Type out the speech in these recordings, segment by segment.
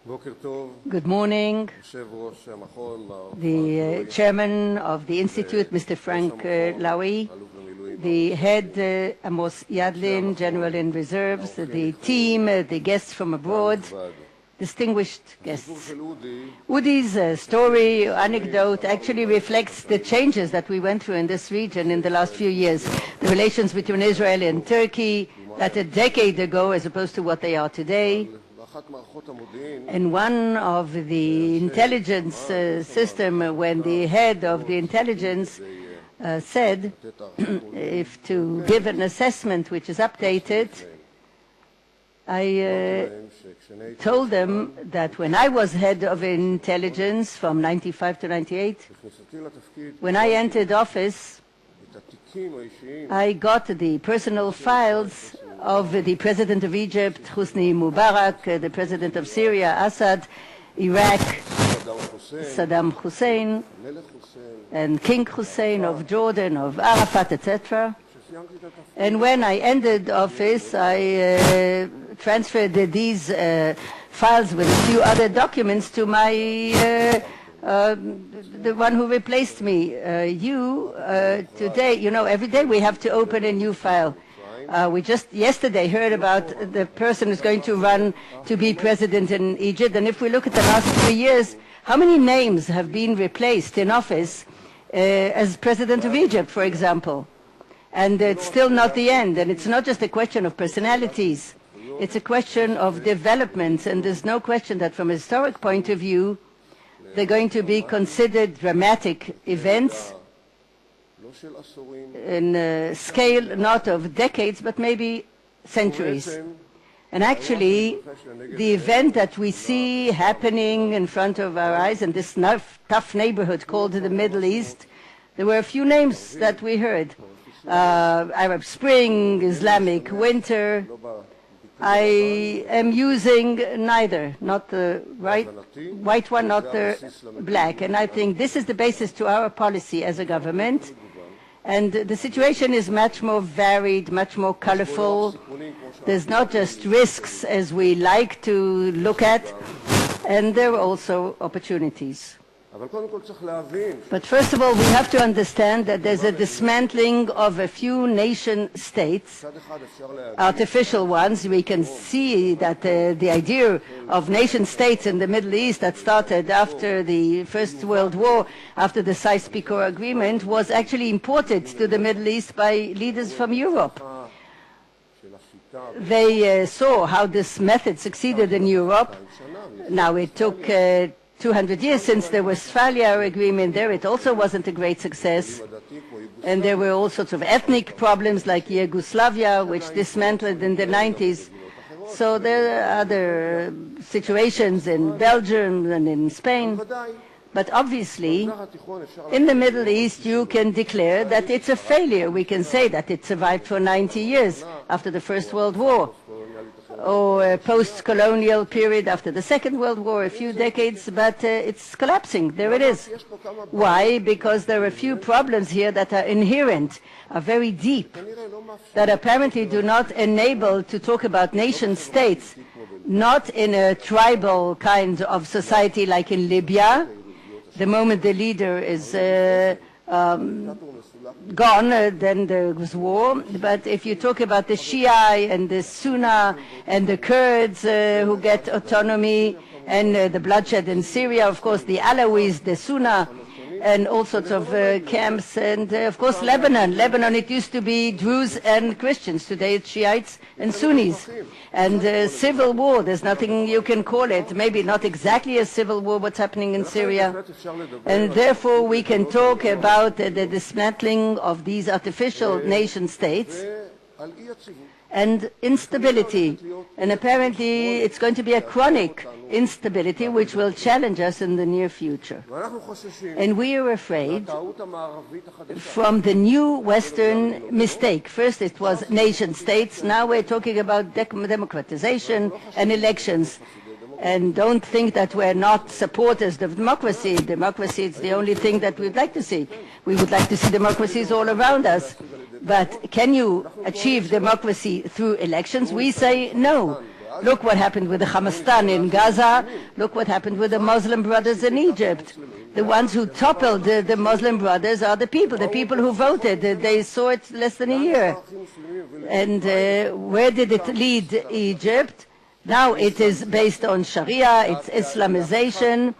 Good morning. The chairman of the Institute, Mr. Frank Lowy, the head, Amos Yadlin, General in Reserves, the team, the guests from abroad, distinguished guests. Udi's story, anecdote, actually reflects the changes that we went through in this region in the last few years. The relations between Israel and Turkey, that a decade ago as opposed to what they are today. And one of the intelligence system, when the head of the intelligence said, if to give an assessment which is updated, I told them that when I was head of intelligence from 95 to 98, when I entered office, I got the personal files of the President of Egypt, Hosni Mubarak, the President of Syria, Assad, Iraq, Saddam Hussein, and King Hussein of Jordan, of Arafat, etc. And when I ended office, I transferred these files with a few other documents to my the one who replaced me. Today, you know, every day we have to open a new file. We just yesterday heard about the person who's going to run to be president in Egypt. And if we look at the last 3 years, how many names have been replaced in office as president of Egypt, for example? And it's still not the end. And it's not just a question of personalities. It's a question of developments. And there's no question that from a historic point of view, they're going to be considered dramatic events in a scale not of decades, but maybe centuries. And actually, the event that we see happening in front of our eyes in this tough neighborhood called the Middle East, there were a few names that we heard. Arab Spring, Islamic Winter. I am using neither, not the white one, not the black. And I think this is the basis to our policy as a government. And the situation is much more varied, much more colorful. There's not just risks as we like to look at, and there are also opportunities. But first of all, we have to understand that there's a dismantling of a few nation states, artificial ones. We can see that the idea of nation states in the Middle East that started after the First World War, after the Sykes-Picot Agreement, was actually imported to the Middle East by leaders from Europe. They saw how this method succeeded in Europe. Now it took 200 years since the Westphalia Agreement there. It also wasn't a great success. And there were all sorts of ethnic problems like Yugoslavia, which dismantled in the 90s. So there are other situations in Belgium and in Spain. But obviously, in the Middle East, you can declare that it's a failure. We can say that it survived for 90 years after the First World War, or a post-colonial period after the Second World War, a few decades, but it's collapsing. There it is. Why? Because there are a few problems here that are inherent, are very deep, that apparently do not enable to talk about nation states, not in a tribal kind of society like in Libya. The moment the leader is gone, then there was war. But if you talk about the Shia and the Sunni and the Kurds who get autonomy, and the bloodshed in Syria, of course, the Alawis, the Sunni, and all sorts of camps, and of course Lebanon. Lebanon, it used to be Druze and Christians. Today it's Shiites and Sunnis. And civil war, there's nothing you can call it. Maybe not exactly a civil war, what's happening in Syria. And therefore we can talk about the dismantling of these artificial nation states and instability. And apparently it's going to be a chronic instability which will challenge us in the near future. And we are afraid from the new Western mistake. First it was nation states, now we're talking about democratization and elections. And don't think that we're not supporters of democracy. Democracy is the only thing that we'd like to see. We would like to see democracies all around us. But can you achieve democracy through elections? We say no. Look what happened with the Hamastan in Gaza. Look what happened with the Muslim Brothers in Egypt. The ones who toppled the Muslim Brothers are the people who voted. They saw it less than a year. And where did it lead Egypt? Now it is based on Sharia, it's Islamization,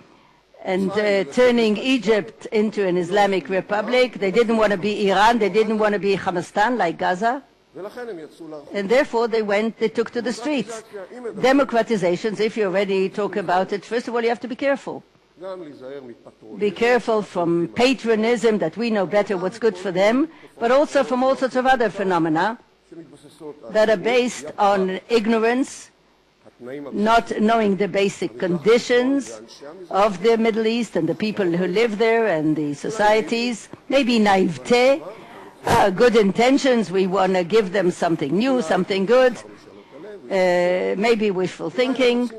and turning Egypt into an Islamic republic. They didn't want to be Iran, they didn't want to be Hamastan like Gaza. And therefore they took to the streets. Democratizations, if you already talk about it, first of all you have to be careful. Be careful from patronism, that we know better what's good for them, but also from all sorts of other phenomena that are based on ignorance, not knowing the basic conditions of the Middle East and the people who live there and the societies, maybe naivete, good intentions, we want to give them something new, something good, maybe wishful thinking,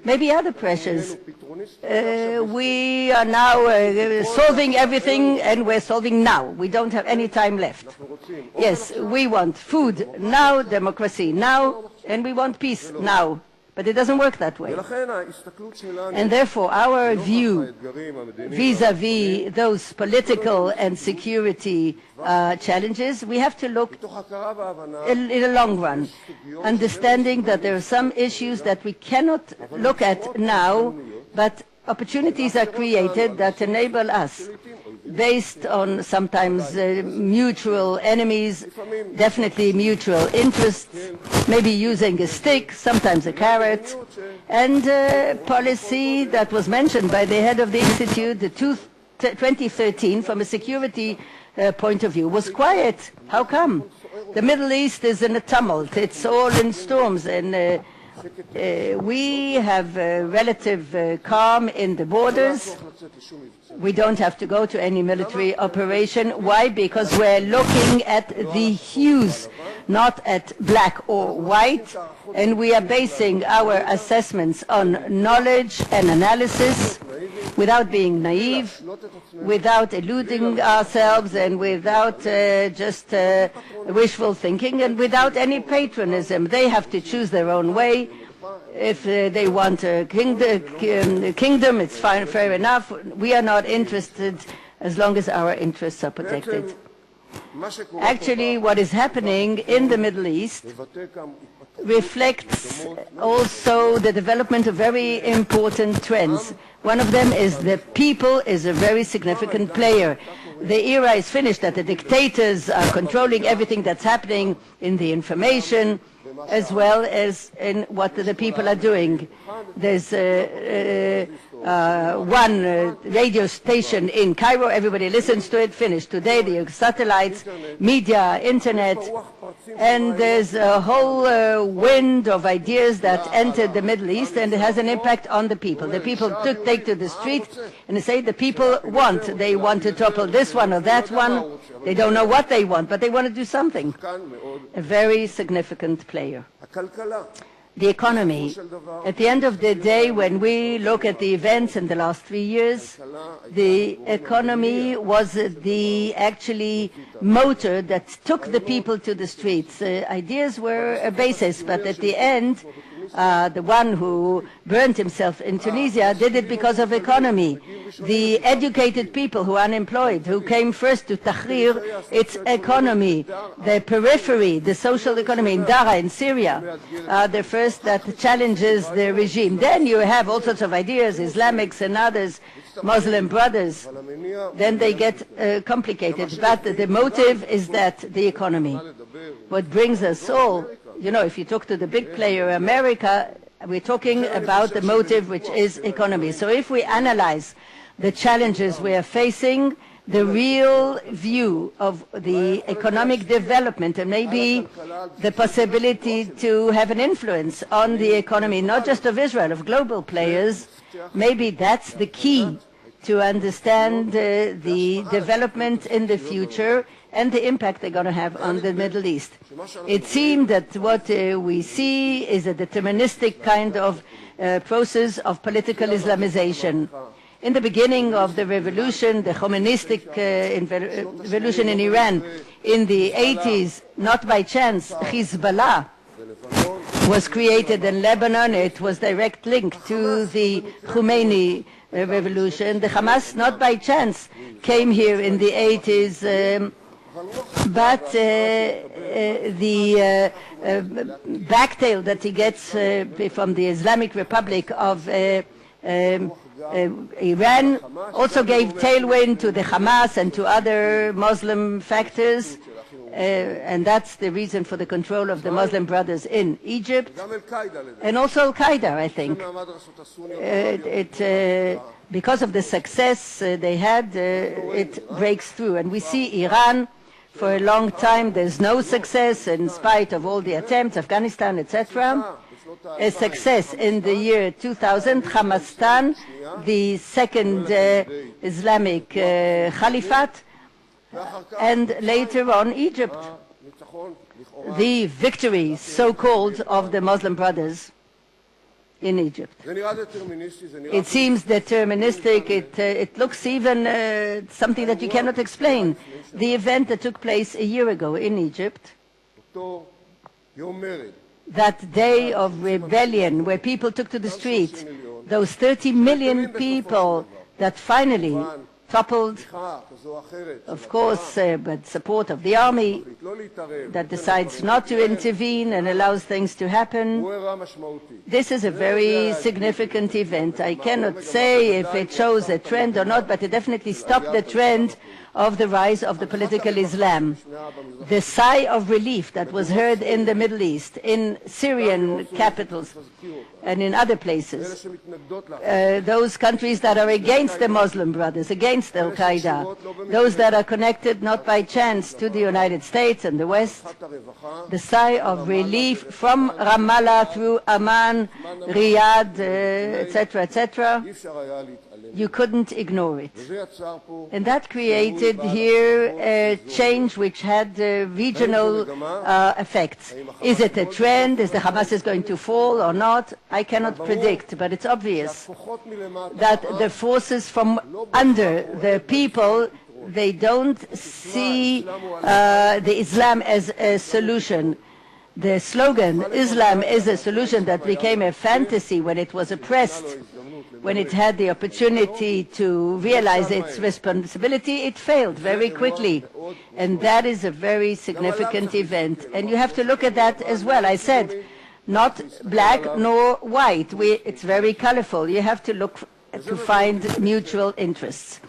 maybe other pressures. We are now solving everything, and we're solving now. We don't have any time left. Yes, we want food now, democracy now, and we want peace now. But it doesn't work that way. And therefore, our view vis-à-vis those political and security challenges, we have to look in a long run, understanding that there are some issues that we cannot look at now, but opportunities are created that enable us, based on sometimes mutual enemies, definitely mutual interests, maybe using a stick, sometimes a carrot, and policy that was mentioned by the head of the Institute, 2013, from a security point of view, was quiet. How come? The Middle East is in a tumult. It's all in storms, and we have relative calm in the borders. We don't have to go to any military operation. Why? Because we're looking at the hues, not at black or white, and we are basing our assessments on knowledge and analysis without being naive, without eluding ourselves, and without just wishful thinking, and without any patronism. They have to choose their own way. If they want a kingdom, it's fine, fair enough. We are not interested as long as our interests are protected. Actually, what is happening in the Middle East reflects also the development of very important trends. One of them is the people is a very significant player. The era is finished that the dictators are controlling everything that's happening in the information, as well as in what the people are doing. There's one radio station in Cairo, everybody listens to it, finished. Today the satellites, media, internet, and there's a whole wind of ideas that entered the Middle East, and it has an impact on the people. The people take to the street and they say the people they want to topple this one or that one. They don't know what they want, but they want to do something. A very significant player. The economy. At the end of the day, when we look at the events in the last 3 years, the economy was the actually motor that took the people to the streets. Ideas were a basis, but at the end, the one who burned himself in Tunisia did it because of economy. The educated people who are unemployed, who came first to Tahrir, it's economy. The periphery, the social economy in Dara in Syria, the first that challenges the regime. Then you have all sorts of ideas, Islamics and others, Muslim brothers. Then they get complicated. But the motive is that the economy. What brings us all, you know, if you talk to the big player, America, we're talking about the motive, which is economy. So if we analyze the challenges we are facing, the real view of the economic development and maybe the possibility to have an influence on the economy, not just of Israel, of global players, maybe that's the key to understand the development in the future and the impact they're going to have on the Middle East. It seemed that what we see is a deterministic kind of process of political Islamization. In the beginning of the revolution, the Khomenistic revolution in Iran, in the 80s, not by chance, Hezbollah was created in Lebanon. It was direct link to the Khomeini revolution. The Hamas, not by chance, came here in the 80s, but the backtail that he gets from the Islamic Republic of Iran also gave tailwind to the Hamas and to other Muslim factors, and that's the reason for the control of the Muslim Brothers in Egypt, and also Al-Qaeda, I think. Because of the success they had, it breaks through. And we see Iran, for a long time, there's no success in spite of all the attempts, Afghanistan, etc. A success in the year 2000, Hamastan, the second Islamic Caliphate, and later on Egypt, the victory, so-called, of the Muslim Brothers in Egypt. It seems deterministic. It looks even something that you cannot explain. The event that took place a year ago in Egypt, that day of rebellion where people took to the street, those 30 million people that finally toppled, of course, but support of the army that decides not to intervene and allows things to happen. This is a very significant event. I cannot say if it shows a trend or not, but it definitely stopped the trend of the rise of the political Islam. The sigh of relief that was heard in the Middle East, in Syrian capitals, and in other places, those countries that are against the Muslim Brothers, against Al-Qaeda, those that are connected not by chance to the United States and the West, the sigh of relief from Ramallah through Amman, Riyadh, etc., etc., you couldn't ignore it. And that created here a change which had regional effects. Is it a trend? Is the Hamas is going to fall or not? I cannot predict, but it's obvious that the forces from under the people, they don't see the Islam as a solution. The slogan, Islam is a solution, that became a fantasy when it was oppressed, when it had the opportunity to realize its responsibility, it failed very quickly. And that is a very significant event. And you have to look at that as well. I said, not black nor white. It's very colorful. You have to look to find mutual interests.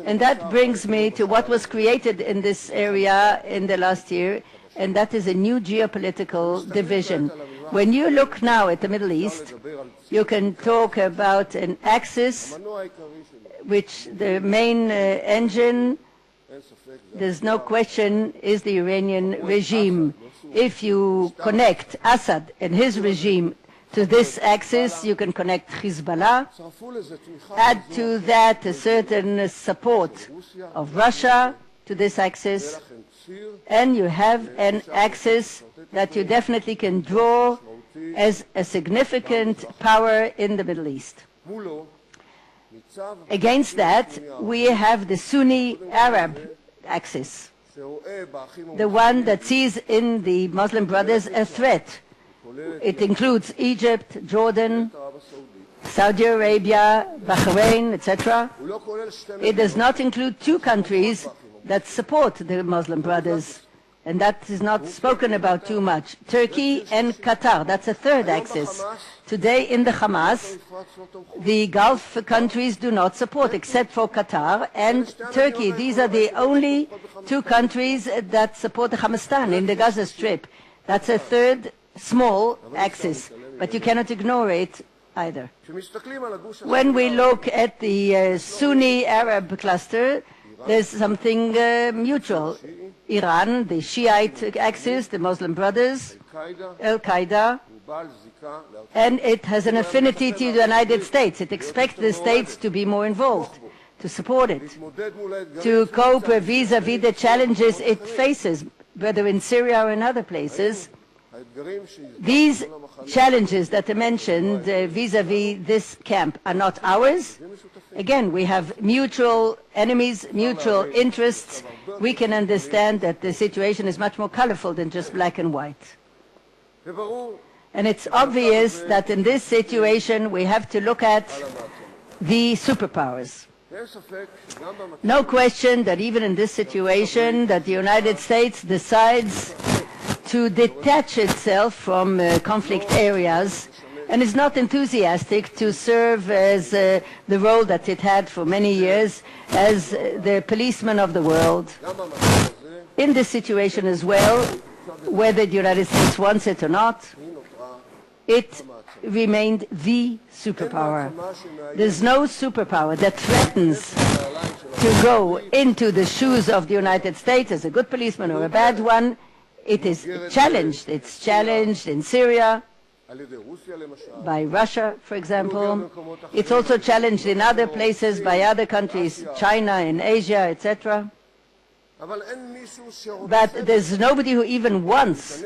And that brings me to what was created in this area in the last year, and that is a new geopolitical division. When you look now at the Middle East, you can talk about an axis which the main engine, there's no question, is the Iranian regime. If you connect Assad and his regime to this axis, you can connect Hezbollah. Add to that a certain support of Russia to this axis, and you have an axis that you definitely can draw as a significant power in the Middle East. Against that, we have the Sunni Arab axis, the one that sees in the Muslim Brothers a threat. It includes Egypt, Jordan, Saudi Arabia, Bahrain, etc. It does not include two countries that support the Muslim Brothers, and that is not spoken about too much. Turkey and Qatar, that's a third axis. Today in the Hamas, the Gulf countries do not support, except for Qatar and Turkey. These are the only two countries that support the Hamastan in the Gaza Strip. That's a third small axis, but you cannot ignore it either. When we look at the Sunni Arab cluster, there's something mutual. Iran, the Shiite axis, the Muslim Brothers, Al-Qaeda, and it has an affinity to the United States. It expects the States to be more involved, to support it, to cope vis-à-vis the challenges it faces, whether in Syria or in other places. These challenges that I mentioned vis-à-vis this camp are not ours. Again, we have mutual enemies, mutual interests. We can understand that the situation is much more colorful than just black and white. And it's obvious that in this situation we have to look at the superpowers. No question that even in this situation that the United States decides to detach itself from conflict areas and is not enthusiastic to serve as the role that it had for many years as the policeman of the world. In this situation as well, whether the United States wants it or not, it remained the superpower. There's no superpower that threatens to go into the shoes of the United States as a good policeman or a bad one. It is challenged. It's challenged in Syria by Russia, for example. It's also challenged in other places by other countries, China, in Asia, etc. But there's nobody who even wants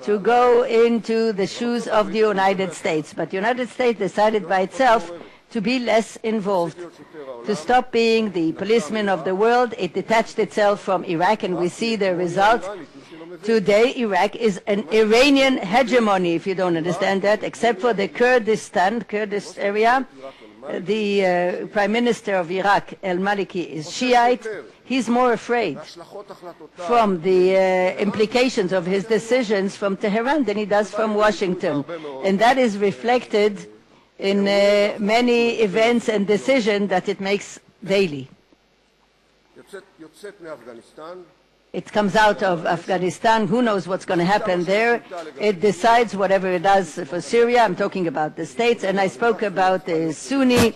to go into the shoes of the United States. But the United States decided by itself to be less involved, to stop being the policeman of the world. It detached itself from Iraq, and we see the result. Today, Iraq is an Iranian hegemony, if you don't understand that, except for the Kurdish area. The Prime Minister of Iraq, al-Maliki, is Shiite. He's more afraid from the implications of his decisions from Tehran than he does from Washington. And that is reflected in many events and decisions that it makes daily. It comes out of Afghanistan. Who knows what's going to happen there? It decides whatever it does for Syria. I'm talking about the states. And I spoke about the Sunni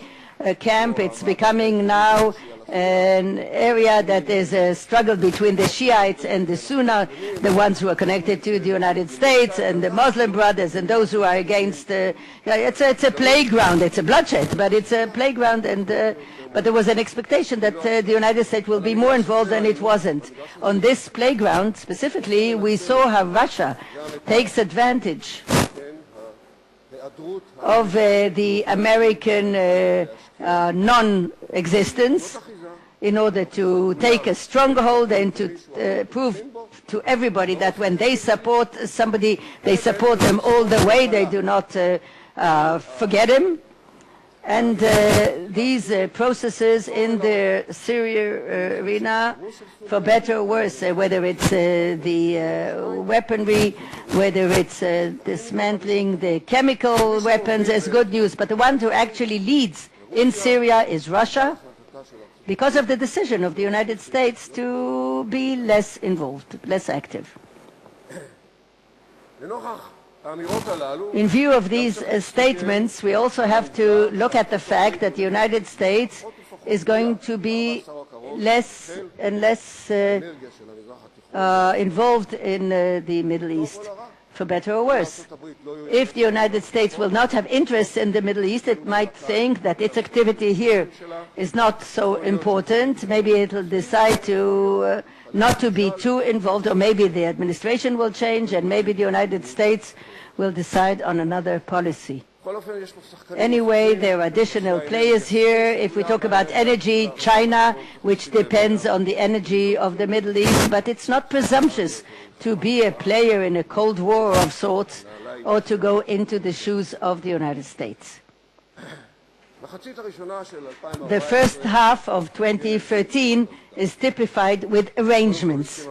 camp. It's becoming now an area that there's a struggle between the Shiites and the Sunni, the ones who are connected to the United States, and the Muslim brothers, and those who are against. It's a playground. It's a bloodshed, but it's a playground. And but there was an expectation that the United States will be more involved, and it wasn't. On this playground, specifically, we saw how Russia takes advantage of the American non-existence in order to take a stronghold and to prove to everybody that when they support somebody, they support them all the way. They do not forget him. And these processes in the Syria arena, for better or worse, whether it's the weaponry, whether it's dismantling the chemical weapons, is good news. But the one who actually leads in Syria is Russia, because of the decision of the United States to be less involved, less active. In view of these statements, we also have to look at the fact that the United States is going to be less and less involved in the Middle East, for better or worse. If the United States will not have interests in the Middle East, it might think that its activity here is not so important. Maybe it will decide to not to be too involved, or maybe the administration will change, and maybe the United States will decide on another policy. Anyway, there are additional players here. If we talk about energy, China, which depends on the energy of the Middle East, but it's not presumptuous to be a player in a Cold War of sorts or to go into the shoes of the United States. The first half of 2013 is typified with arrangements.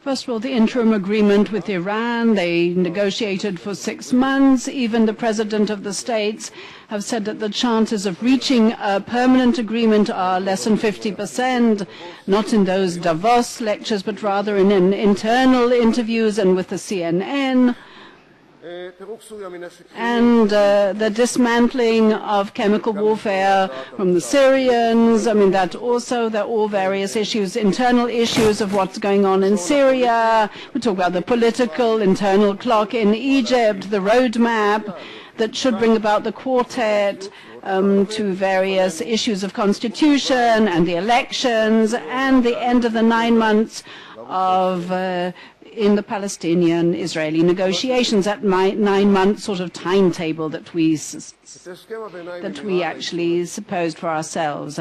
First of all, the interim agreement with Iran, they negotiated for 6 months. Even the President of the States have said that the chances of reaching a permanent agreement are less than 50%, not in those Davos lectures, but rather in internal interviews and with the CNN. And the dismantling of chemical warfare from the Syrians, I mean, that also, there are all various issues, internal issues of what's going on in Syria. We talk about the political internal clock in Egypt, the roadmap that should bring about the quartet to various issues of constitution and the elections and the end of the 9 months of in the Palestinian-Israeli negotiations, that 9-month sort of timetable that we actually supposed for ourselves.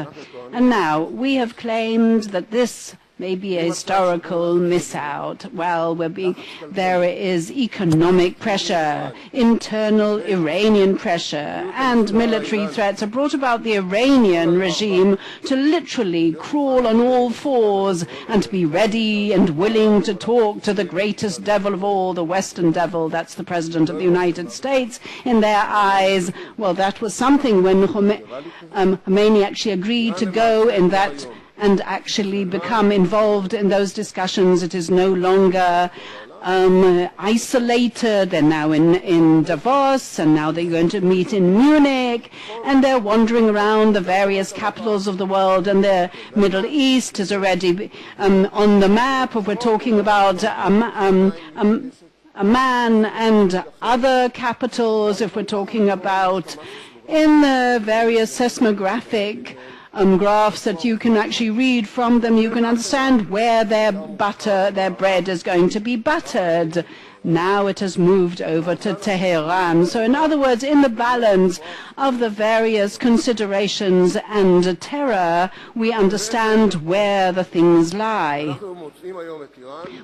And now we have claimed that this maybe a historical miss out. Well, there is economic pressure, internal Iranian pressure, and military threats have brought about the Iranian regime to literally crawl on all fours and to be ready and willing to talk to the greatest devil of all, the Western devil, that's the President of the United States, in their eyes. Well, that was something when Khomeini actually agreed to go in that and actually become involved in those discussions. It is no longer isolated. They're now in Davos, and now they're going to meet in Munich, and they're wandering around the various capitals of the world, and the Middle East is already on the map. If we're talking about Amman and other capitals, if we're talking about in the various seismographic graphs that you can actually read from them, you can understand where their bread is going to be buttered. Now it has moved over to Tehran. So in other words, in the balance of the various considerations and terror, we understand where the things lie.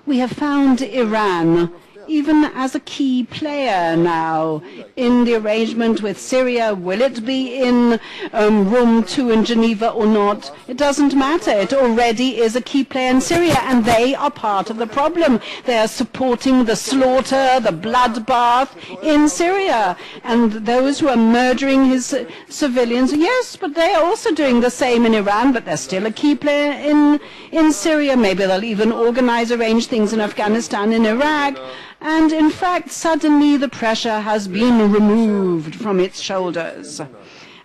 We have found Iran even as a key player now in the arrangement with Syria. Will it be in room 2 in Geneva or not? It doesn't matter. It already is a key player in Syria, and they are part of the problem. They are supporting the slaughter, the bloodbath in Syria, and those who are murdering his civilians. Yes, but they are also doing the same in Iran, but they're still a key player in Syria. Maybe they'll even arrange things in Afghanistan, in Iraq. And in fact, suddenly the pressure has been removed from its shoulders.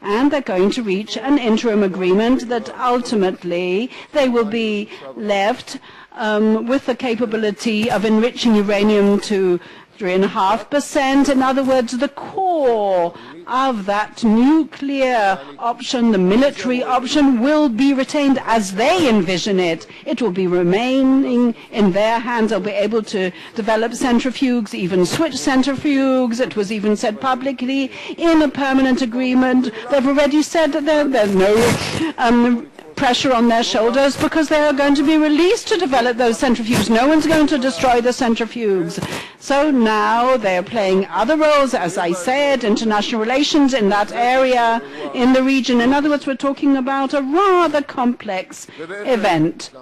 And they're going to reach an interim agreement that ultimately they will be left with the capability of enriching uranium to 3.5%. In other words, the core of that nuclear option, the military option, will be retained as they envision it. It will be remaining in their hands. They'll be able to develop centrifuges, even switch centrifuges. It was even said publicly in a permanent agreement. They've already said that there's no pressure on their shoulders because they are going to be released to develop those centrifuges. No one's going to destroy the centrifuges. So now they're playing other roles, as I said, international relations in that area, in the region. In other words, we're talking about a rather complex event.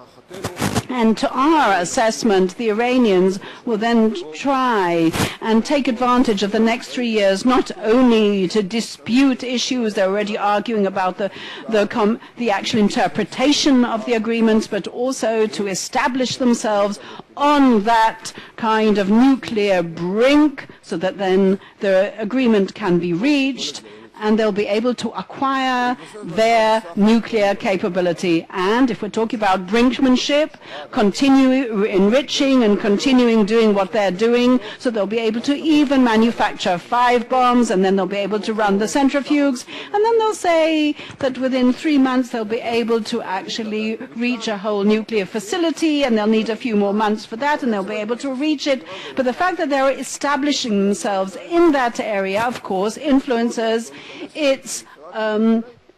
And to our assessment, the Iranians will then try and take advantage of the next 3 years, not only to dispute issues, they're already arguing about the actual interpretation of the agreements, but also to establish themselves on that kind of nuclear brink so that then the agreement can be reached and they'll be able to acquire their nuclear capability. And if we're talking about brinkmanship, continue enriching and continuing doing what they're doing, so they'll be able to even manufacture 5 bombs, and then they'll be able to run the centrifuges, and then they'll say that within 3 months they'll be able to actually reach a whole nuclear facility, and they'll need a few more months for that, and they'll be able to reach it. But the fact that they're establishing themselves in that area, of course, influences its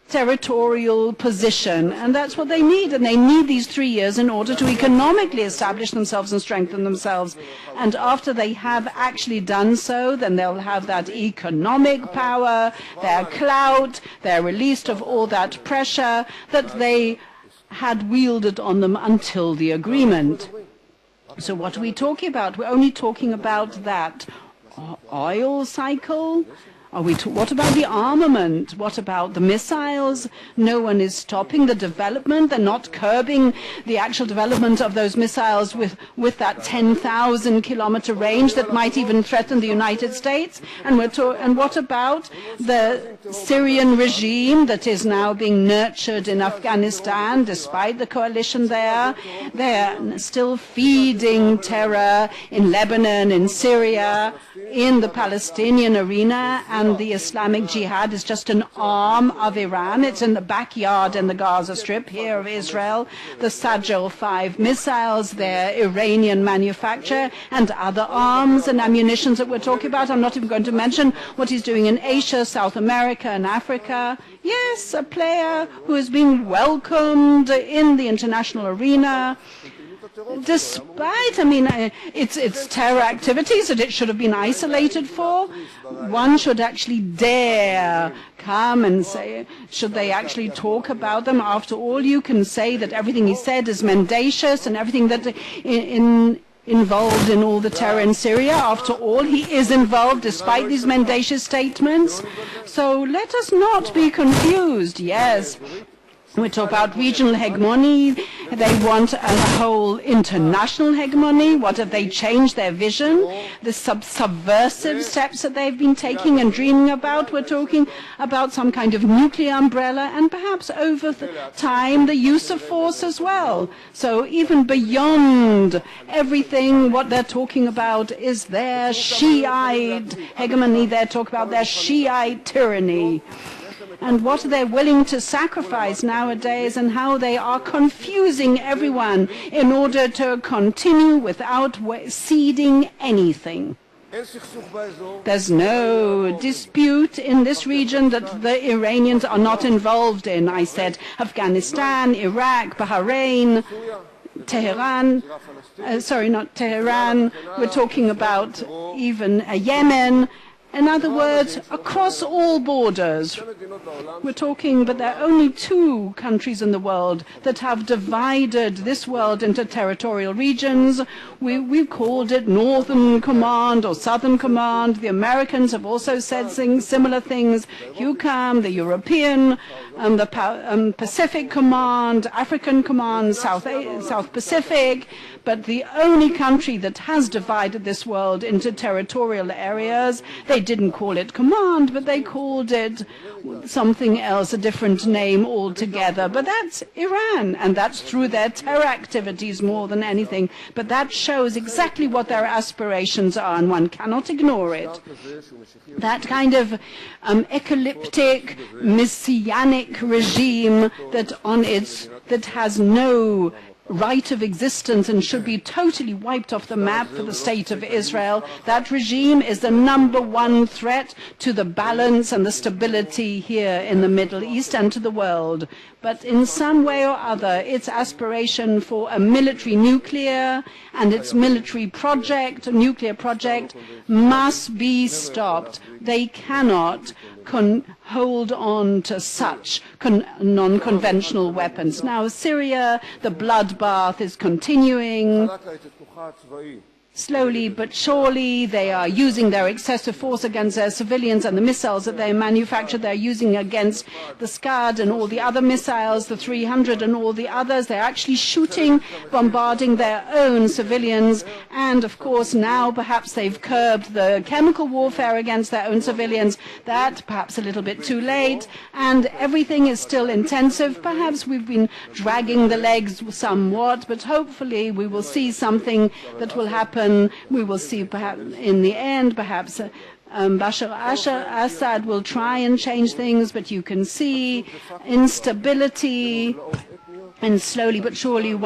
territorial position, and that's what they need, and they need these 3 years in order to economically establish themselves and strengthen themselves. And after they have actually done so, then they'll have that economic power, their clout, they're released of all that pressure that they had wielded on them until the agreement. So what are we talking about? We're only talking about that oil cycle. What about the armament? What about the missiles? No one is stopping the development. They're not curbing the actual development of those missiles with that 10,000-kilometer range that might even threaten the United States. And what about the Syrian regime that is now being nurtured in Afghanistan, despite the coalition there? They're still feeding terror in Lebanon, in Syria. in the Palestinian arena, and the Islamic Jihad is just an arm of Iran. It's in the backyard in the Gaza Strip here of Israel. The Sajjal 5 missiles, their Iranian manufacture, and other arms and ammunitions that we're talking about. I'm not even going to mention what he's doing in Asia, South America, and Africa. Yes, a player who has been welcomed in the international arena, despite, it's terror activities that it should have been isolated for. One should actually dare come and say, should they actually talk about them? After all, you can say that everything he said is mendacious and everything that involved in all the terror in Syria. After all, he is involved despite these mendacious statements. So let us not be confused. Yes, we talk about regional hegemony. They want a whole international hegemony. What have they changed their vision? The subversive steps that they've been taking and dreaming about. We're talking about some kind of nuclear umbrella and perhaps over time the use of force as well. So even beyond everything, what they're talking about is their Shiite hegemony. They're talking about their Shiite tyranny. And what they're willing to sacrifice nowadays, and how they are confusing everyone in order to continue without ceding anything. There's no dispute in this region that the Iranians are not involved in. I said Afghanistan, Iraq, Bahrain, Tehran. Sorry, not Tehran. We're talking about even Yemen. In other words, across all borders. We're talking, but there are only 2 countries in the world that have divided this world into territorial regions. We've called it Northern Command or Southern Command. The Americans have also said similar things. EUCOM, the European, the Pacific Command, African Command, South Pacific. But the only country that has divided this world into territorial areas, they didn't call it command, but they called it something else, a different name altogether. But that's Iran, and that's through their terror activities more than anything. But that shows exactly what their aspirations are, and one cannot ignore it. That kind of ecliptic, messianic regime that has no right of existence and should be totally wiped off the map for the state of Israel. That regime is the #1 threat to the balance and the stability here in the Middle East and to the world. But in some way or other, its aspiration for a military nuclear and its military project, nuclear project, must be stopped. They cannot hold on to such non-conventional weapons. Now, Syria, the bloodbath is continuing. Slowly but surely, they are using their excessive force against their civilians, and the missiles that they manufacture, they're using against the Scud and all the other missiles, the 300 and all the others. They're actually shooting, bombarding their own civilians. And, of course, now perhaps they've curbed the chemical warfare against their own civilians. That perhaps a little bit too late. And everything is still intensive. Perhaps we've been dragging the legs somewhat, but hopefully we will see something that will happen. We will see perhaps in the end, perhaps Bashar Assad will try and change things, but you can see instability. And slowly but surely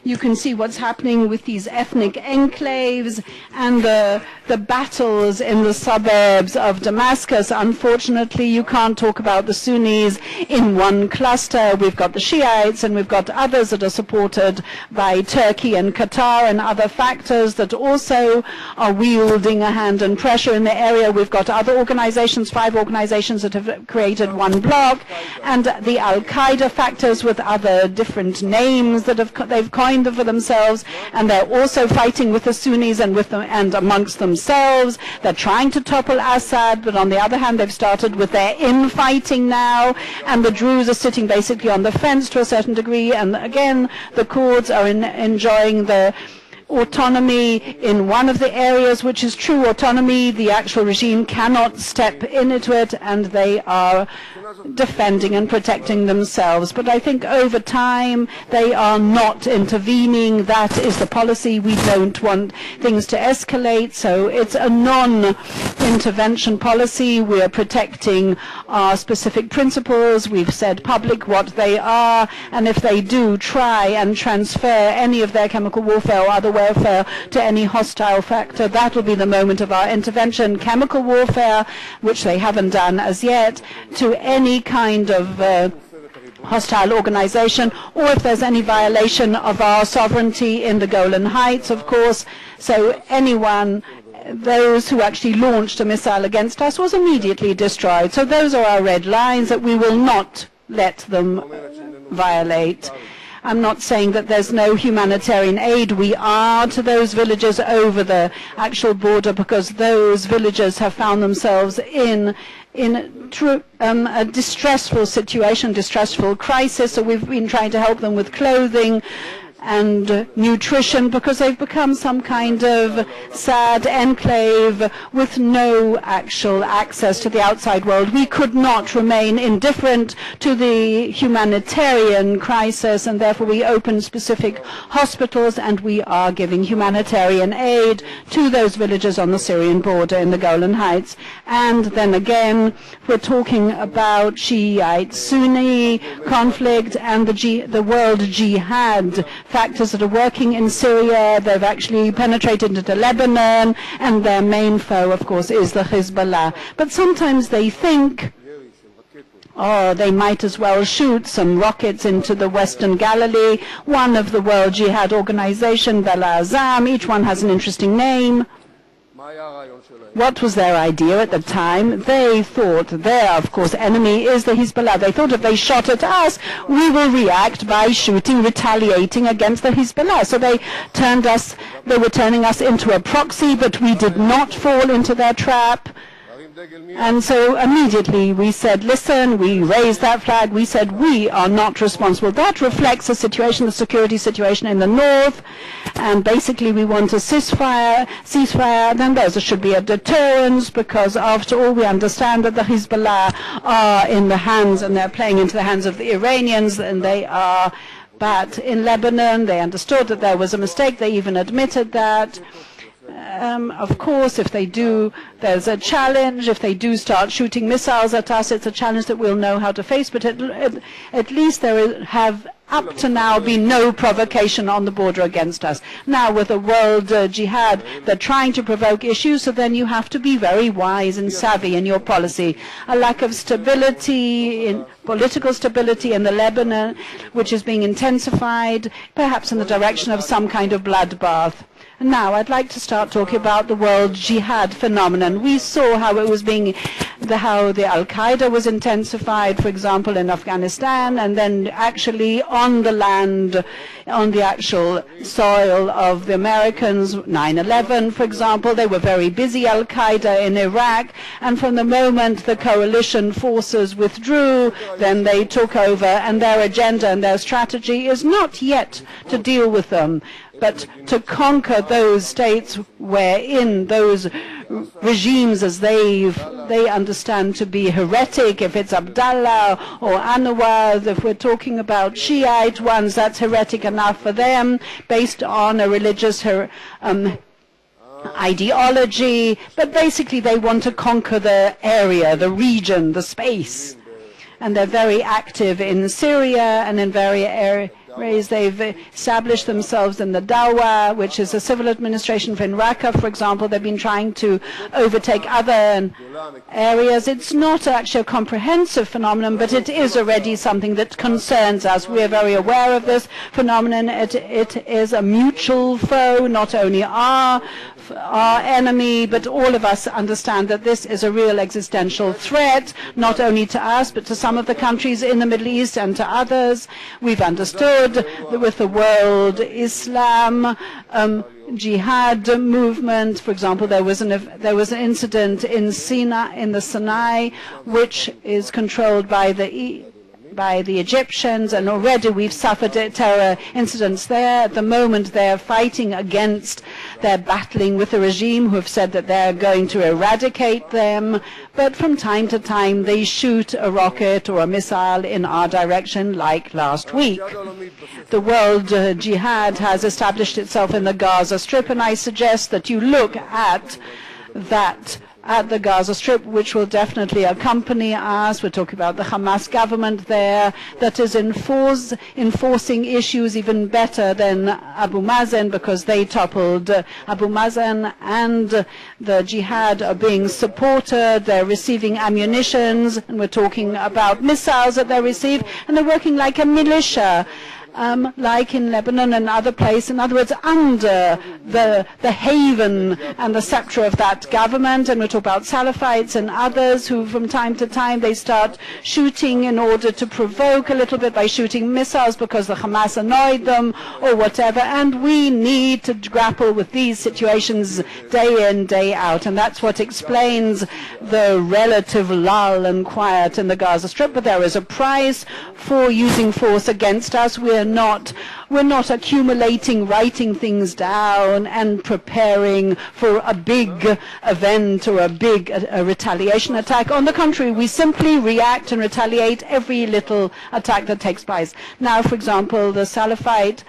you can see what's happening with these ethnic enclaves and the battles in the suburbs of Damascus. Unfortunately, you can't talk about the Sunnis in one cluster. We've got the Shiites and we've got others that are supported by Turkey and Qatar and other factors that also are wielding a hand and pressure in the area. We've got other organizations, 5 organizations that have created one bloc, and the Al-Qaeda factors with other different names that they've coined for themselves, and they're also fighting with the Sunnis and amongst themselves. They're trying to topple Assad, but on the other hand, they've started with their infighting now, and the Druze are sitting basically on the fence to a certain degree, and again, the Kurds are enjoying the autonomy in one of the areas, which is true autonomy. The actual regime cannot step into it, and they are defending and protecting themselves. But I think over time they are not intervening. That is the policy. We don't want things to escalate, so it's a non-intervention policy. We are protecting our specific principles. We've said public what they are, and if they do try and transfer any of their chemical warfare or other warfare to any hostile factor, that will be the moment of our intervention. Chemical warfare, which they haven't done as yet, to any kind of hostile organization, or if there's any violation of our sovereignty in the Golan Heights, of course. So anyone, those who actually launched a missile against us, was immediately destroyed. So those are our red lines that we will not let them violate. I'm not saying that there's no humanitarian aid. We are to those villages over the actual border, because those villagers have found themselves in a distressful situation, distressful crisis. So we've been trying to help them with clothing and nutrition, because they've become some kind of sad enclave with no actual access to the outside world. We could not remain indifferent to the humanitarian crisis, and therefore we opened specific hospitals, and we are giving humanitarian aid to those villages on the Syrian border in the Golan Heights. And then again, we're talking about Shiite-Sunni conflict and the world jihad factors that are working in Syria. They've actually penetrated into Lebanon, and their main foe, of course, is the Hezbollah. But sometimes they think, oh, they might as well shoot some rockets into the Western Galilee. One of the World Jihad Organization, Bala Azam, each one has an interesting name. What was their idea at the time? They thought their, of course, enemy is the Hezbollah. They thought if they shot at us, we will react by shooting, retaliating against the Hezbollah. So they were turning us into a proxy, but we did not fall into their trap. And so immediately we said, listen, we raised that flag. We said we are not responsible. That reflects the situation, the security situation in the north. And basically we want a ceasefire. Then there should be a deterrence, because after all we understand that the Hezbollah are in the hands, and they're playing into the hands of the Iranians, and they are bad in Lebanon. They understood that there was a mistake. They even admitted that. Of course, if they do, there's a challenge. If they do start shooting missiles at us, it's a challenge that we'll know how to face. But at least there have up to now been no provocation on the border against us. Now, with the world jihad, they're trying to provoke issues, so then you have to be very wise and savvy in your policy. A lack of stability, in political stability in the Lebanon, which is being intensified, perhaps in the direction of some kind of bloodbath. Now, I'd like to start talking about the world jihad phenomenon. We saw how it was how the Al-Qaeda was intensified, for example, in Afghanistan, and then actually on the land, on the actual soil of the Americans, 9/11, for example. They were very busy, Al-Qaeda in Iraq, and from the moment the coalition forces withdrew, then they took over, and their agenda and their strategy is not yet to deal with them, but to conquer those states wherein those regimes, as they understand to be heretic, if it's Abdallah or Anwar, if we're talking about Shiite ones, that's heretic enough for them, based on a religious ideology. But basically they want to conquer the area, the region, the space. And they're very active in Syria and in various areas. They've established themselves in the Dawa, which is a civil administration in Raqqa, for example. They've been trying to overtake other areas. It's not actually a comprehensive phenomenon, but it is already something that concerns us. We are very aware of this phenomenon. It is a mutual foe, not only our enemy, but all of us understand that this is a real existential threat, not only to us, but to some of the countries in the Middle East and to others. We've understood that with the world Islam jihad movement, for example, there was an incident in the Sinai, which is controlled by the by the Egyptians, and already we've suffered terror incidents there. At the moment they're fighting against, they're battling with the regime who have said that they're going to eradicate them, but from time to time they shoot a rocket or a missile in our direction, like last week. The World Jihad has established itself in the Gaza Strip, and I suggest that you look at that at the Gaza Strip, which will definitely accompany us. We're talking about the Hamas government there that is enforcing issues even better than Abu Mazen, because they toppled Abu Mazen, and the jihad are being supported. They're receiving ammunitions, and we're talking about missiles that they receive, and they're working like a militia. Like in Lebanon and other places, in other words, under the haven and the scepter of that government. And we talk about Salafites and others who from time to time they start shooting in order to provoke a little bit by shooting missiles because the Hamas annoyed them or whatever. And we need to grapple with these situations day in, day out. And that's what explains the relative lull and quiet in the Gaza Strip. But there is a price for using force against us. We're not accumulating, writing things down and preparing for a big event or a big retaliation attack. On the contrary, we simply react and retaliate every little attack that takes place. Now, for example, the Salafite,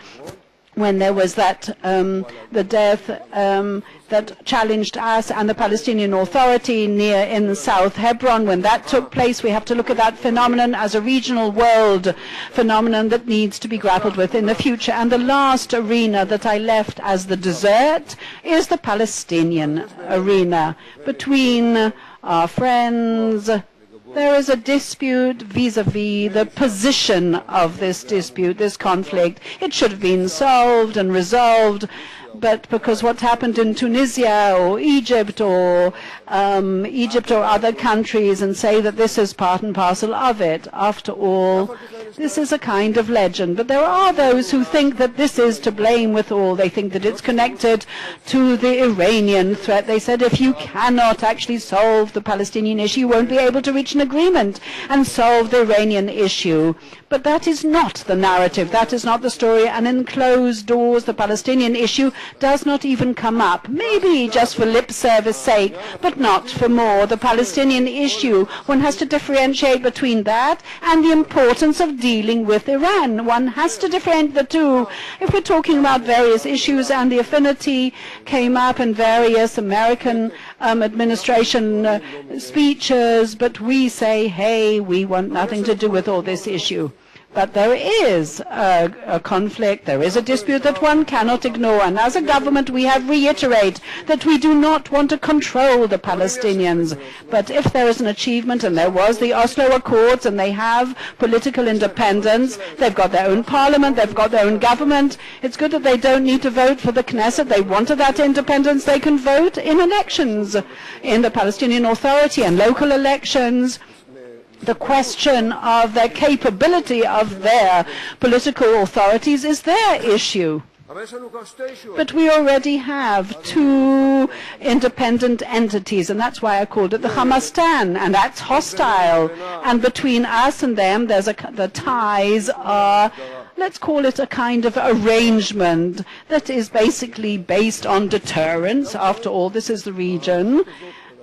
when there was that the death that challenged us and the Palestinian Authority in South Hebron, when that took place, we have to look at that phenomenon as a regional world phenomenon that needs to be grappled with in the future. And the last arena that I left as the dessert is the Palestinian arena. Between our friends, there is a dispute vis-à-vis the position of this dispute, this conflict. It should have been solved and resolved, but because what happened in Tunisia or Egypt or other countries, and say that this is part and parcel of it. After all, this is a kind of legend. But there are those who think that this is to blame with all. They think that it's connected to the Iranian threat. They said if you cannot actually solve the Palestinian issue, you won't be able to reach an agreement and solve the Iranian issue. But that is not the narrative. That is not the story. And in closed doors, the Palestinian issue does not even come up. Maybe just for lip service sake, but not for more. The Palestinian issue, one has to differentiate between that and the importance of dealing with Iran. One has to differentiate the two. If we're talking about various issues, and the affinity came up in various American administration speeches, but we say, hey, we want nothing to do with all this issue. But there is a conflict, there is a dispute that one cannot ignore. And as a government, we have reiterated that we do not want to control the Palestinians. But if there is an achievement, and there was the Oslo Accords, and they have political independence, they've got their own parliament, they've got their own government. It's good that they don't need to vote for the Knesset. They wanted that independence. They can vote in elections, in the Palestinian Authority and local elections. The question of their capability of their political authorities is their issue. But we already have two independent entities, and that's why I called it the Hamastan, and that's hostile. And between us and them, the ties are, let's call it a kind of arrangement that is basically based on deterrence. After all, this is the region.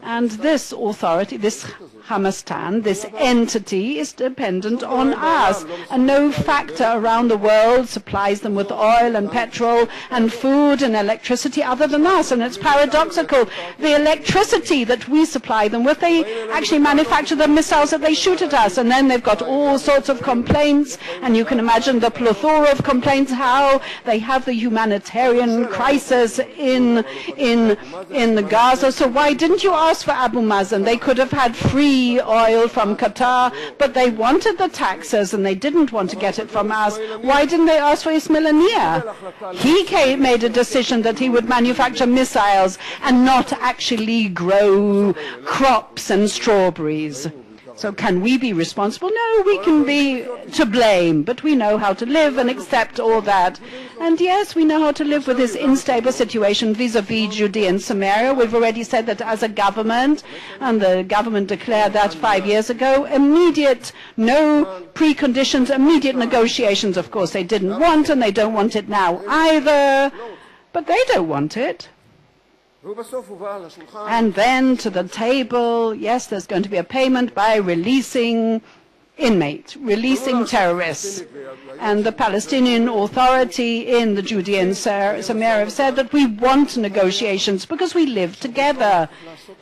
And this authority, this Hamastan, this entity, is dependent on us. And no factor around the world supplies them with oil and petrol and food and electricity other than us. And it's paradoxical. The electricity that we supply them with, they actually manufacture the missiles that they shoot at us. And then they've got all sorts of complaints. And you can imagine the plethora of complaints, how they have the humanitarian crisis in the Gaza. So why didn't you ask for Abu Mazen? They could have had free oil from Qatar, but they wanted the taxes and they didn't want to get it from us. Why didn't they ask for Ismail Haniyeh? He made a decision that he would manufacture missiles and not actually grow crops and strawberries. So can we be responsible? No, we can be to blame, but we know how to live and accept all that. And yes, we know how to live with this unstable situation vis-à-vis Judea and Samaria. We've already said that as a government, and the government declared that 5 years ago, immediate, no preconditions, immediate negotiations. Of course, they didn't want, and they don't want it now either, but they don't want it. And then to the table, yes, there's going to be a payment by releasing inmates, releasing terrorists. And the Palestinian Authority in the Judea and Samaria have said that we want negotiations because we live together.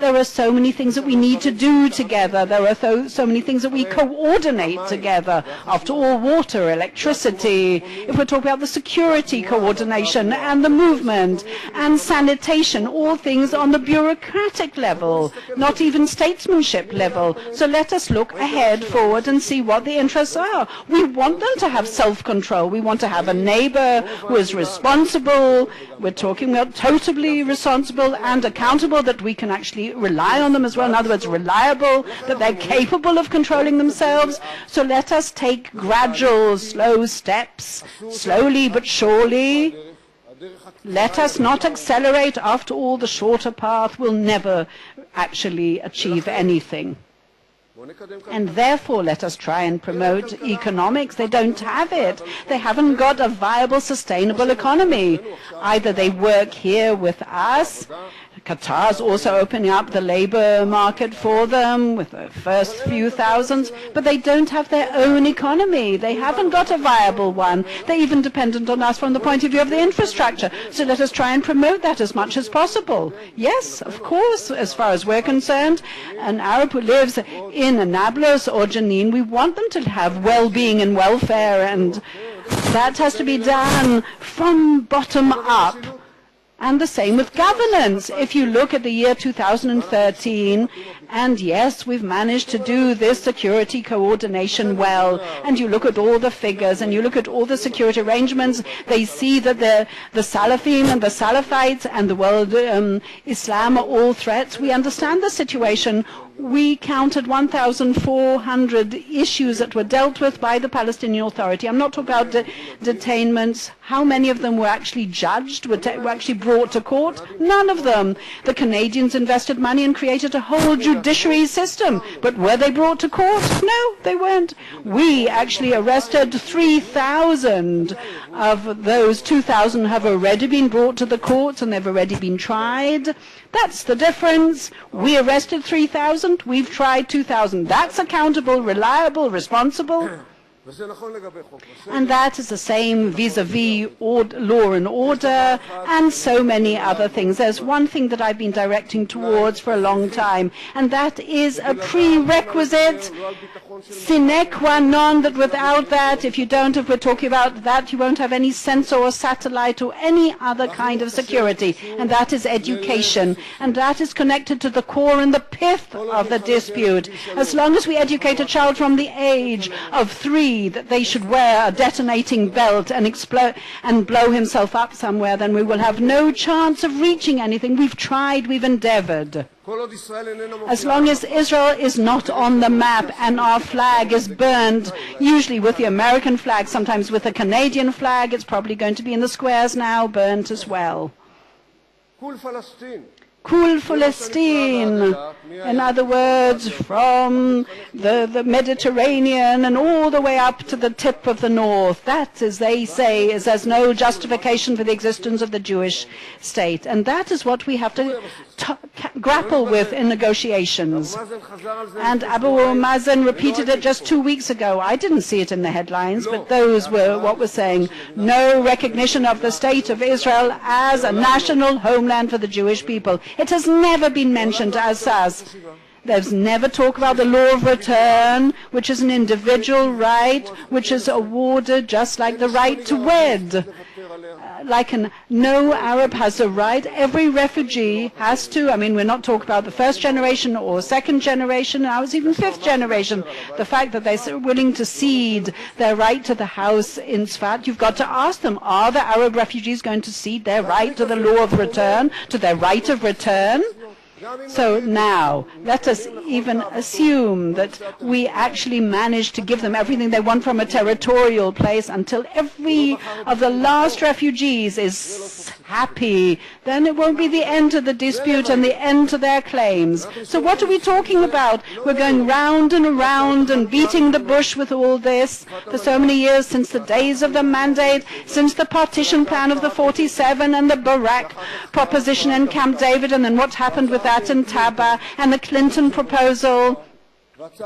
There are so many things that we need to do together. There are so many things that we coordinate together. After all, water, electricity, if we're talking about the security coordination and the movement and sanitation, all things on the bureaucratic level, not even statesmanship level. So let us look ahead, forward, and see what the interests are. We want them to have self-control. We want to have a neighbor who is responsible. We're talking about totally responsible and accountable, that we can actually rely on them as well. In other words, reliable, that they're capable of controlling themselves. So let us take gradual, slow steps, slowly but surely. Let us not accelerate. After all, the shorter path will never actually achieve anything. And therefore, let us try and promote economics. They don't have it. They haven't got a viable, sustainable economy. Either they work here with us. Qatar's also opening up the labor market for them with the first few thousands, but they don't have their own economy. They haven't got a viable one. They're even dependent on us from the point of view of the infrastructure. So let us try and promote that as much as possible. Yes, of course, as far as we're concerned, an Arab who lives in Nablus or Jenin, we want them to have well-being and welfare, and that has to be done from bottom up. And the same with governance. If you look at the year 2013, and yes, we've managed to do this security coordination well, and you look at all the figures, and you look at all the security arrangements, they see that the Salafim and the Salafites and the world Islam are all threats. We understand the situation. We counted 1,400 issues that were dealt with by the Palestinian Authority. I'm not talking about detainments. How many of them were actually judged, were actually brought to court? None of them. The Canadians invested money and created a whole judiciary system. But were they brought to court? No, they weren't. We actually arrested 3,000 of those. 2,000 have already been brought to the courts and they've already been tried. That's the difference. We arrested 3,000. We've tried 2,000. That's accountable, reliable, responsible. And that is the same vis-à-vis law and order and so many other things. There's one thing that I've been directing towards for a long time, and that is a prerequisite sine qua non, that without that, if we're talking about that, you won't have any sensor or satellite or any other kind of security, and that is education. And that is connected to the core and the pith of the dispute. As long as we educate a child from the age of 3 that they should wear a detonating belt and explode and blow himself up somewhere, then we will have no chance of reaching anything. We've tried, we've endeavored. As long as Israel is not on the map and our flag is burned, usually with the American flag, sometimes with the Canadian flag, it's probably going to be in the squares now, burnt as well. Cool Palestine, in other words, from the Mediterranean and all the way up to the tip of the north. That, as they say, is there's no justification for the existence of the Jewish state. And that is what we have to grapple with in negotiations. And Abu Mazen repeated it just 2 weeks ago. I didn't see it in the headlines, but those were what we're saying. No recognition of the state of Israel as a national homeland for the Jewish people. It has never been mentioned as such. There's never talk about the law of return, which is an individual right, which is awarded just like the right to wed. No Arab has a right. Every refugee has to. I mean, we're not talking about the first generation or second generation. Now it's even fifth generation. The fact that they're willing to cede their right to the house in Sfat, you've got to ask them, are the Arab refugees going to cede their right to the law of return, to their right of return? So now, let us even assume that we actually manage to give them everything they want from a territorial place until every of the last refugees is happy. Then it won't be the end of the dispute and the end to their claims. So what are we talking about? We're going round and around and beating the bush with all this for so many years, since the days of the mandate, since the partition plan of the 47 and the Barak proposition in Camp David, and then what happened with that in Taba, and the Clinton proposal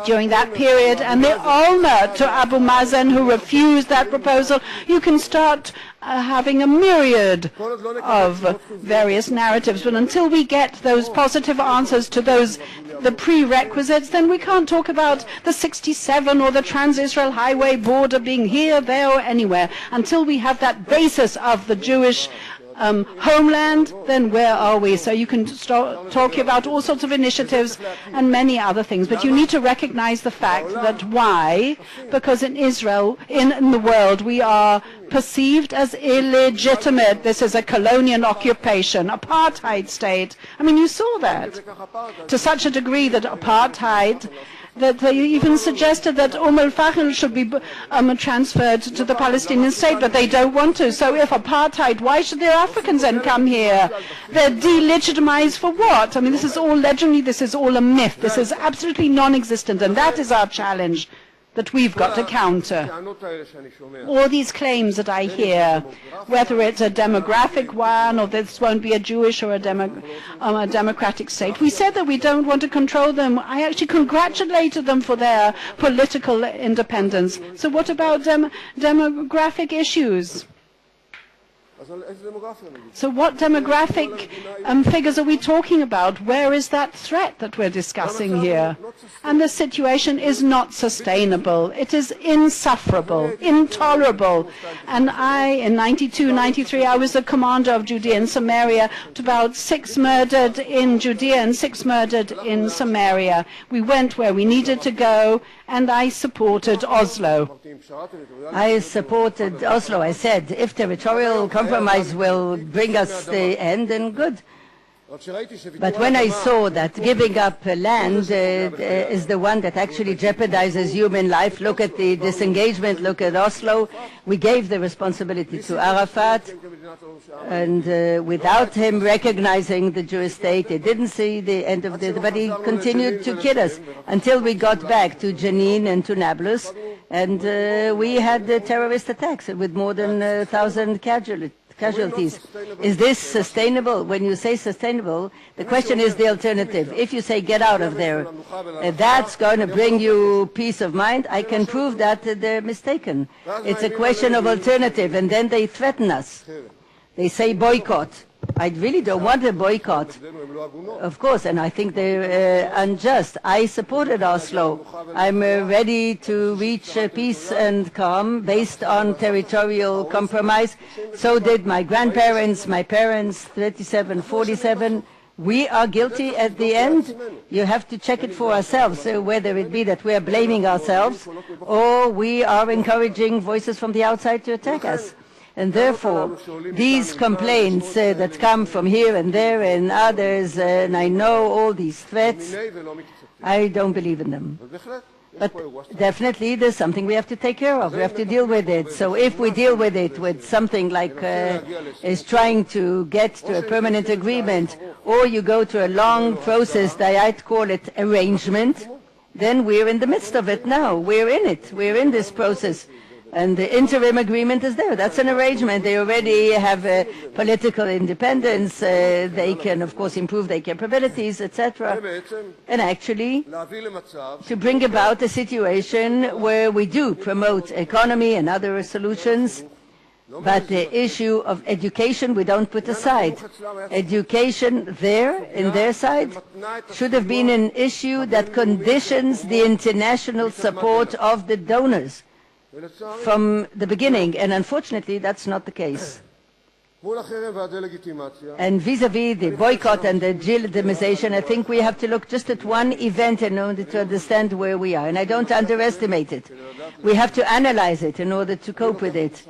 during that period, and the ulna to Abu Mazen, who refused that proposal. You can start having a myriad of various narratives, but until we get those positive answers to the prerequisites, then we can't talk about the 67 or the Trans-Israel Highway border being here, there, or anywhere. Until we have that basis of the Jewish homeland, then where are we? So you can start talking about all sorts of initiatives and many other things, but you need to recognize the fact that why? Because in Israel, in the world, we are perceived as illegitimate. This is a colonial occupation, apartheid state. I mean, you saw that to such a degree that apartheid, that they even suggested that al-Fahim should be transferred to the Palestinian state, but they don't want to. So if apartheid, why should the Africans then come here? They're delegitimized for what? I mean, this is all legendary, this is all a myth, this is absolutely non-existent, and that is our challenge that we've got to counter. All these claims that I hear, whether it's a demographic one or this won't be a Jewish or a democratic state, we said that we don't want to control them. I actually congratulated them for their political independence. So what about demographic issues? So what demographic figures are we talking about? Where is that threat that we're discussing here? And the situation is not sustainable. It is insufferable, intolerable. And in 92, 93, I was the commander of Judea and Samaria, about 6 murdered in Judea and 6 murdered in Samaria. We went where we needed to go, and I supported Oslo. I supported Oslo. I said, if territorial compromise will bring us the end, then good. But when I saw that giving up land is the one that actually jeopardizes human life, look at the disengagement, look at Oslo. We gave the responsibility to Arafat, and without him recognizing the Jewish state, he didn't see the end of it, but he continued to kill us until we got back to Jenin and to Nablus, and we had the terrorist attacks with more than 1,000 casualties. Is this sustainable? When you say sustainable, the question is the alternative. If you say get out of there, that's going to bring you peace of mind, I can prove that they're mistaken. It's a question of alternative, and then they threaten us. They say boycott. I really don't want a boycott, of course, and I think they're unjust. I supported Oslo. I'm ready to reach peace and calm based on territorial compromise. So did my grandparents, my parents, 37, 47. We are guilty at the end. You have to check it for ourselves, whether it be that we are blaming ourselves or we are encouraging voices from the outside to attack us. And therefore, these complaints that come from here and there and others, and I know all these threats, I don't believe in them. But definitely there's something we have to take care of. We have to deal with it. So if we deal with it with something like is trying to get to a permanent agreement, or you go to a long process that I'd call it arrangement, then we're in the midst of it now. We're in it. We're in this process. And the interim agreement is there. That's an arrangement. They already have political independence. They can, of course, improve their capabilities, etc. And actually, to bring about a situation where we do promote economy and other solutions, but the issue of education we don't put aside. Education there, in their side, should have been an issue that conditions the international support of the donors from the beginning, and unfortunately that's not the case. And vis-à-vis the boycott and the legitimization, I think we have to look just at one event in order to understand where we are, and I don't underestimate it. We have to analyze it in order to cope with it.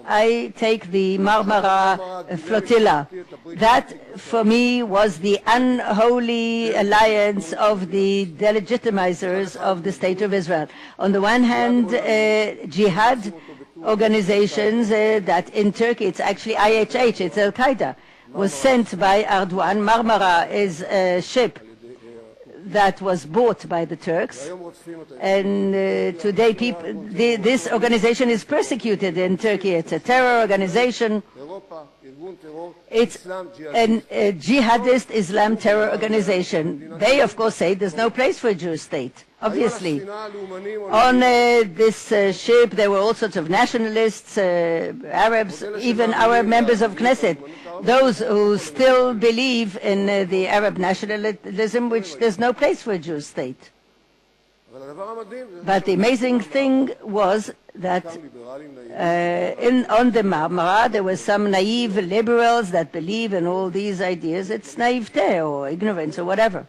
I take the Marmara flotilla. That for me, was the unholy alliance of the delegitimizers of the State of Israel. On the one hand, jihad organizations that in Turkey, it's actually IHH, it's Al-Qaeda, was sent by Erdogan. Marmara is a ship that was bought by the Turks, and today this organization is persecuted in Turkey. It's a terror organization. It's a jihadist Islam terror organization. They, of course, say there's no place for a Jewish state, obviously. On this ship, there were all sorts of nationalists, Arabs, even Arab members of Knesset, those who still believe in the Arab nationalism, which there's no place for a Jewish state. But the amazing thing was that on the Marmara, there were some naive liberals that believe in all these ideas. It's naivete or ignorance or whatever.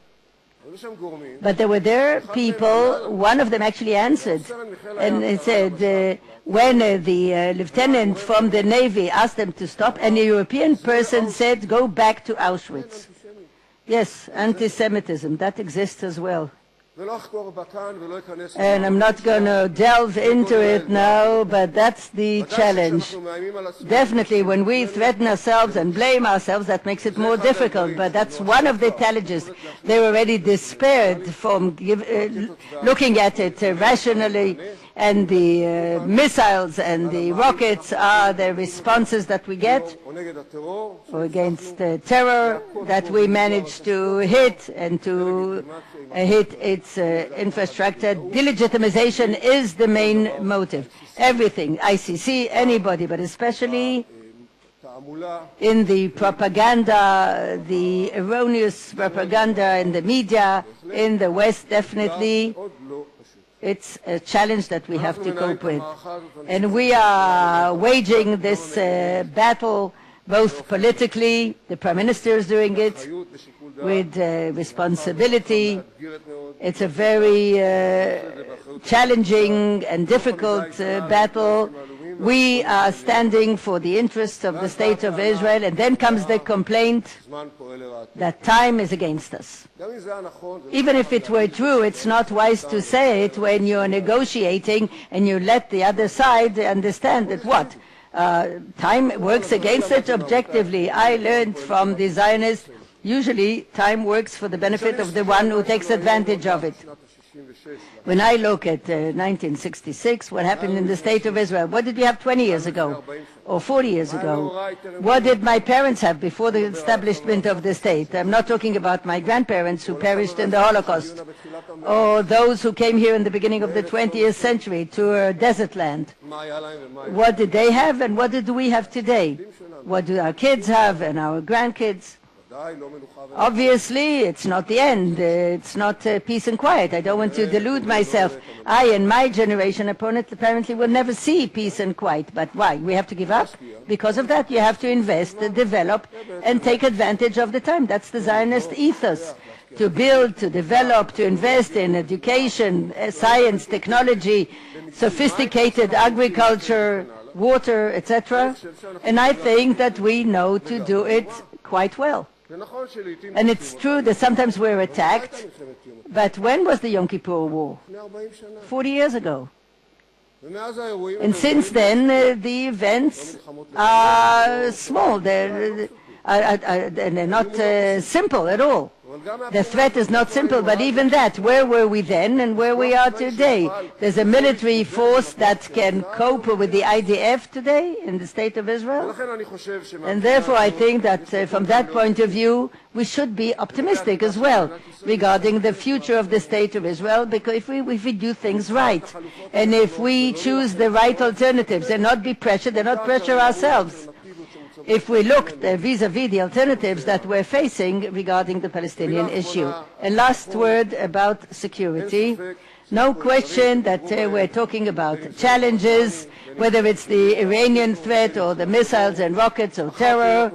But there were people, one of them actually answered, and he said, when the lieutenant from the Navy asked them to stop, and a European person said, go back to Auschwitz. Yes, anti-Semitism, that exists as well. And I'm not going to delve into it now, but that's the challenge. Definitely, when we threaten ourselves and blame ourselves, that makes it more difficult, but that's one of the challenges. They already despaired from looking at it rationally, and the missiles and the rockets are the responses that we get against terror that we manage to hit and to hit its infrastructure. Delegitimization is the main motive. Everything, ICC, anybody, but especially in the propaganda, the erroneous propaganda in the media, in the West, definitely. It's a challenge that we have to cope with. And we are waging this battle both politically, the Prime Minister is doing it, with responsibility. It's a very challenging and difficult battle. We are standing for the interests of the State of Israel, and then comes the complaint that time is against us. Even if it were true, it's not wise to say it when you're negotiating and you let the other side understand that what? Time works against it objectively. I learned from the Zionists, usually time works for the benefit of the one who takes advantage of it. When I look at 1966, what happened in the State of Israel, what did we have 20 years ago or 40 years ago? What did my parents have before the establishment of the state? I'm not talking about my grandparents who perished in the Holocaust, or those who came here in the beginning of the 20th century to a desert land. What did they have and what do we have today? What do our kids have and our grandkids? Obviously, it's not the end. It's not peace and quiet. I don't want to delude myself. I and my generation apparently will never see peace and quiet. But why? We have to give up? Because of that, you have to invest, develop, and take advantage of the time. That's the Zionist ethos. To build, to develop, to invest in education, science, technology, sophisticated agriculture, water, etc. And I think that we know to do it quite well. And it's true that sometimes we're attacked, but when was the Yom Kippur War? 40 years ago. And since then, the events are small. They're not simple at all. The threat is not simple, but even that, where were we then and where we are today? There's a military force that can cope with the IDF today in the State of Israel. And therefore I think that from that point of view, we should be optimistic as well regarding the future of the State of Israel, because if we do things right, and if we choose the right alternatives and not be pressured and not pressure ourselves. If we look vis-à-vis the alternatives that we're facing regarding the Palestinian issue. A last word about security. No question that we're talking about challenges, whether it's the Iranian threat or the missiles and rockets or terror.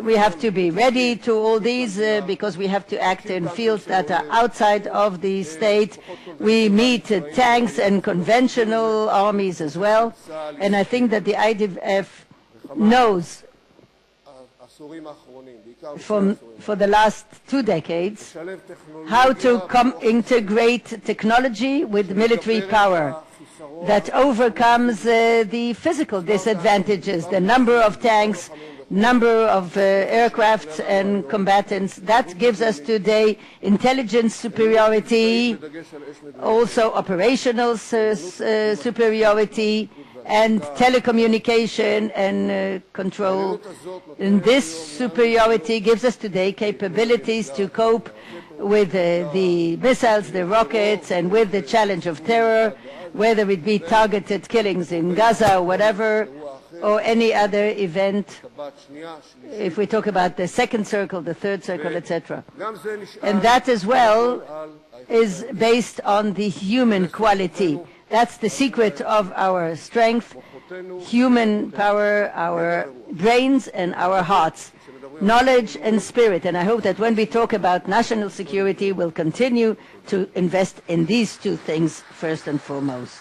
We have to be ready to all these because we have to act in fields that are outside of the state. We meet tanks and conventional armies as well. And I think that the IDF knows for the last 2 decades, how to integrate technology with military power that overcomes the physical disadvantages, the number of tanks, number of aircrafts and combatants. That gives us today intelligence superiority, also operational superiority, and telecommunication and control. And this superiority gives us today capabilities to cope with the missiles, the rockets, and with the challenge of terror, whether it be targeted killings in Gaza or whatever, or any other event, if we talk about the second circle, the third circle, etc. And that as well is based on the human quality. That's the secret of our strength, human power, our brains and our hearts, knowledge and spirit. And I hope that when we talk about national security, we'll continue to invest in these 2 things first and foremost.